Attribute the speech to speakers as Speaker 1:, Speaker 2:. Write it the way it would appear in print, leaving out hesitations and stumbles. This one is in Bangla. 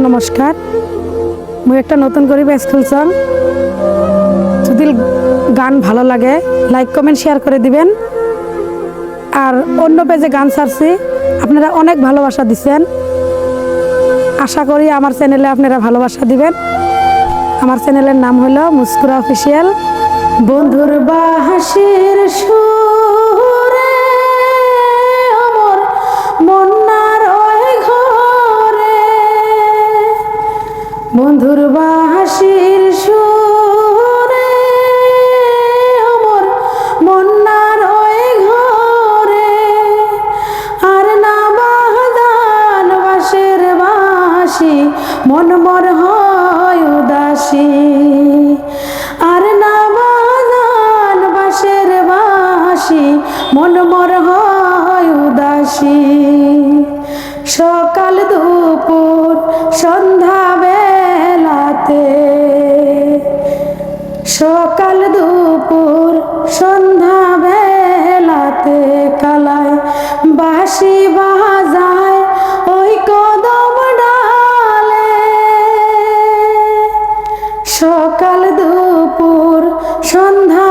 Speaker 1: নমস্কার। মুই একটা নতুন করে বেস খুলছাম। যদি গান ভালো লাগে লাইক কমেন্ট শেয়ার করে দিবেন। আর অন্য পেজে গান ছাড়ছি, আপনারা অনেক ভালোবাসা দিচ্ছেন। আশা করি আমার চ্যানেলে আপনারা ভালোবাসা দিবেন। আমার চ্যানেলের নাম হলো মুস্কুরা অফিসিয়াল। বন্ধুর বাহাসির সুরে আমার মন্নার ওই ঘরে, বন্ধুর বাহাসির সুরে আমার মন্নার ওই ঘরে, আর না বাহাদান বাঁশের বাঁশি মন মর হয় উদাসী, আর না বাজান বাঁশের বাঁশি মন মর হয় উদাসী। সকাল দুপুর সন্ধ্যা বেলাতে, সকাল দুপুর সন্ধ্যা বেলাতে কালায় বাঁশি বাজায় ওই কদম ডালে। সকাল দুপুর সন্ধ্যা